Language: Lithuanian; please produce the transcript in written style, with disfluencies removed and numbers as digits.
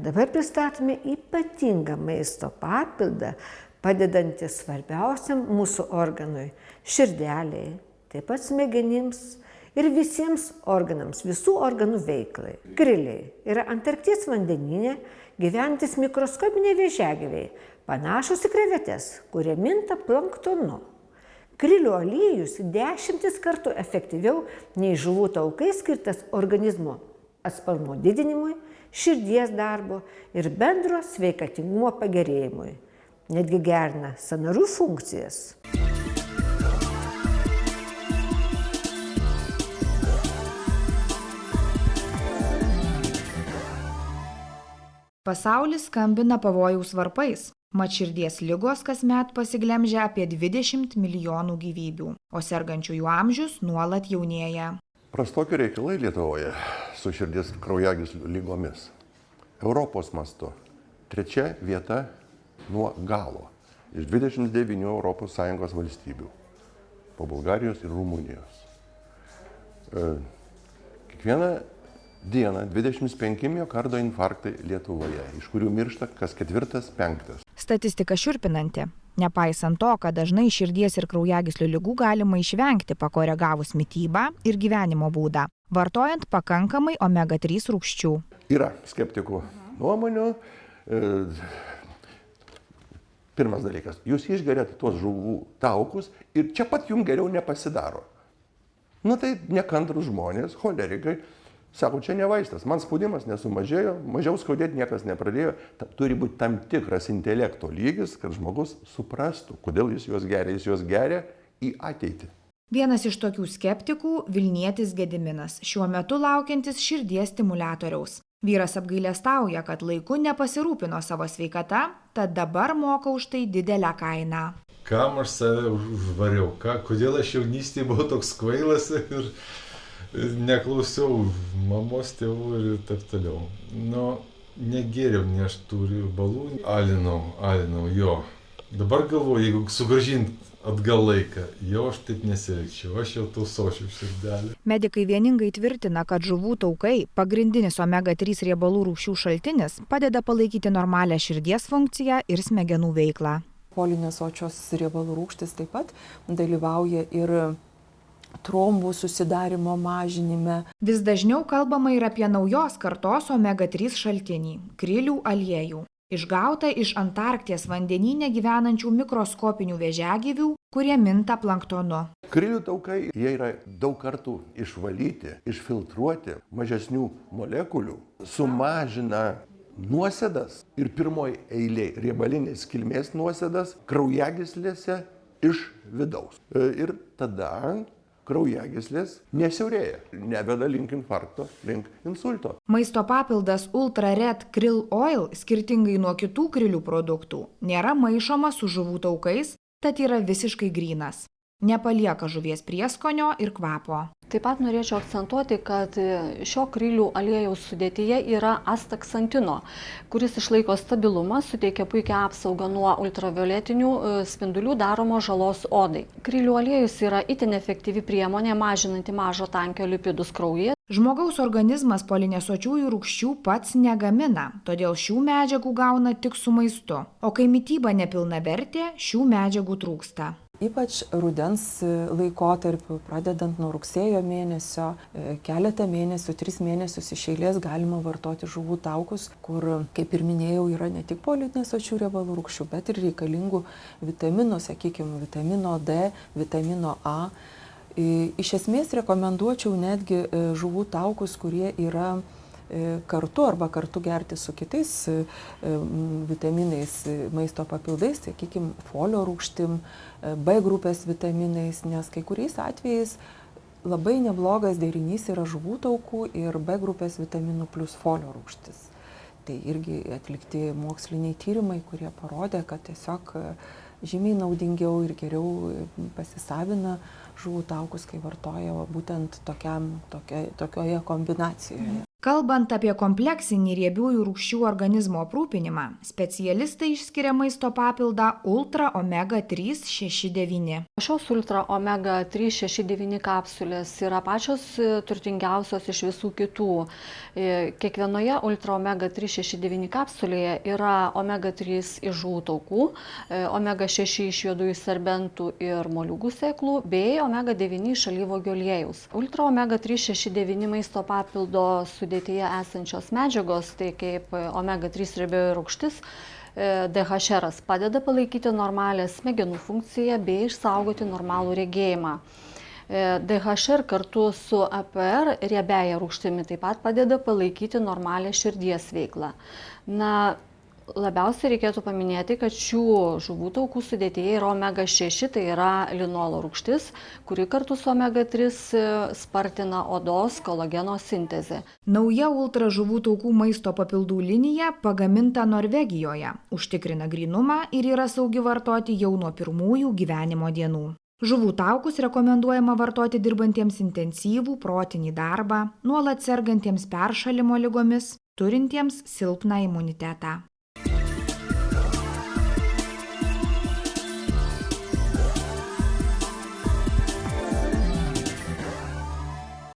O dabar pristatome ypatingą maisto papildą, padedantį svarbiausiam mūsų organui – širdeliai, taip pat smegenims ir visiems organams, visų organų veiklai. Kriliai yra Antarkties vandenyne gyventis mikroskopiniai vėžiagyviai, panašūs į krevetes, kurie minta planktonu. Krilių aliejus 10 kartų efektyviau nei žuvų taukai skirtas organizmo atsparumo didinimui, širdies darbo ir bendro sveikatingumo pagerėjimui. Netgi gerina sąnarių funkcijas. Pasaulis skambina pavojaus varpais. Mat širdies ligos kasmet pasiglemžia apie 20 milijonų gyvybių, o sergančiųjų amžius nuolat jaunėja. Prastoki reikalai Lietuvoje su širdies kraujagyslių lygomis. Europos mastu 3. vieta nuo galo iš 29 ES valstybių po Bulgarijos ir Rumunijos. Kiekvieną dieną 25 miokardo infarktai Lietuvoje, iš kurių miršta kas 4-5. Statistika šiurpinanti. Nepaisant to, kad dažnai širdies ir kraujagyslių ligų galima išvengti pakoregavus mitybą ir gyvenimo būdą, vartojant pakankamai omega-3 rūgščių. Yra skeptikų nuomonių. Pirmas dalykas, jūs išgeriat tuos žuvų taukus ir čia pat jums geriau nepasidaro. Na tai nekantrūs žmonės, cholerikai, sako, čia ne vaistas, man spaudimas nesumažėjo, mažiau skaudėti niekas nepradėjo. Turi būti tam tikras intelekto lygis, kad žmogus suprastų, kodėl jis juos geria. Jis juos geria į ateitį. Vienas iš tokių skeptikų – Vilnietis Gediminas, šiuo metu laukiantis širdies stimuliatoriaus. Vyras apgailestauja, kad laiku nepasirūpino savo sveikata, tad dabar moka už tai didelę kainą. Kam aš save užvariau? Kodėl aš jaunystėje buvau toks kvailas ir neklausiau mamos, tėvų ir taip toliau. Negėriau, nei aš tų riebalų. Alinau, jo. Dabar galvoju, jeigu sugrąžint atgal laiką, jau aš taip nesielgčiau, aš jau tausočiau širdelę. Medikai vieningai tvirtina, kad žuvų taukai, pagrindinis omega-3 riebalų rūgščių šaltinis, padeda palaikyti normalią širdies funkciją ir smegenų veiklą. Polinesočios riebalų rūgštys taip pat dalyvauja ir trombų susidarimo mažinime. Vis dažniau kalbama ir apie naujos kartos omega-3 šaltinį – krilių aliejų. Išgauta iš Antarkties vandenyne gyvenančių mikroskopinių vėžiagyvių, kurie minta planktonu. Krilių taukai, jie yra daug kartų išvalyti, išfiltruoti mažesnių molekulių, sumažina nuosėdas ir pirmoji eilė riebalinės kilmės nuosėdas kraujagyslėse iš vidaus. Ir tada kraujagyslės nesiaurėja, neveda link infarkto, link insulto. Maisto papildas Ultra Red Krill Oil, skirtingai nuo kitų krilių produktų, nėra maišomas su žuvų taukais, tad yra visiškai grynas. Nepalieka žuvies prieskonio ir kvapo. Taip pat norėčiau akcentuoti, kad šio krilių aliejaus sudėtyje yra astaksantino, kuris išlaiko stabilumą, suteikia puikią apsaugą nuo ultravioletinių spindulių daromos žalos odai. Krilių aliejus yra itin efektyvi priemonė mažinanti mažo tankio lipidus kraujyje. Žmogaus organizmas polinesočiųjų rūgščių pats negamina, todėl šių medžiagų gauna tik su maistu. O kai mityba nepilnavertė, šių medžiagų trūksta. Ypač rudens laikotarpiu, pradedant nuo rugsėjo mėnesio, keletą mėnesių, 3 mėnesius iš eilės galima vartoti žuvų taukus, kur, kaip ir minėjau, yra ne tik polinesočių riebalų rūgščių, bet ir reikalingų vitaminų, sakykime, vitamino D, vitamino A. Iš esmės rekomenduočiau netgi žuvų taukus, kurie yra kartu arba kartu gerti su kitais vitaminais, maisto papildais, sakykime, folio rūgštim, B grupės vitaminais, nes kai kuriais atvejais labai neblogas derinys yra žuvų taukų ir B grupės vitaminų plus folio rūgštis. Tai irgi atlikti moksliniai tyrimai, kurie parodė, kad tiesiog žymiai naudingiau ir geriau pasisavina žuvų taukus, kai vartoja būtent tokioje kombinacijoje. Kalbant apie kompleksinį riebiųjų rūgščių organizmo aprūpinimą, specialistai išskiria maisto papildą Ultra Omega 369. Šios Ultra Omega 369 kapsulės yra pačios turtingiausios iš visų kitų. Kiekvienoje Ultra Omega 369 kapsulėje yra Omega 3 iš žuvų taukų, Omega 6 iš juodųjų serbentų ir moliūgų sėklų bei Omega 9 iš alyvuogių aliejaus. Ultra Omega 369 maisto papildo sudėtyje esančios medžiagos, tai kaip Omega 3 riebioji rūgštis, DHR padeda palaikyti normalią smegenų funkciją bei išsaugoti normalų regėjimą. DHR kartu su APR riebiąja rūgštimi taip pat padeda palaikyti normalią širdies veiklą. Labiausiai reikėtų paminėti, kad šių žuvų taukų sudėtyje yra Omega 6, tai yra linolo rūgštis, kuri kartu su Omega 3 spartina odos kolageno sintezę. Nauja ultra žuvų taukų maisto papildų linija pagaminta Norvegijoje, užtikrina grynumą ir yra saugi vartoti jau nuo pirmųjų gyvenimo dienų. Žuvų taukus rekomenduojama vartoti dirbantiems intensyvų protinį darbą, nuolat sergantiems peršalimo ligomis, turintiems silpną imunitetą.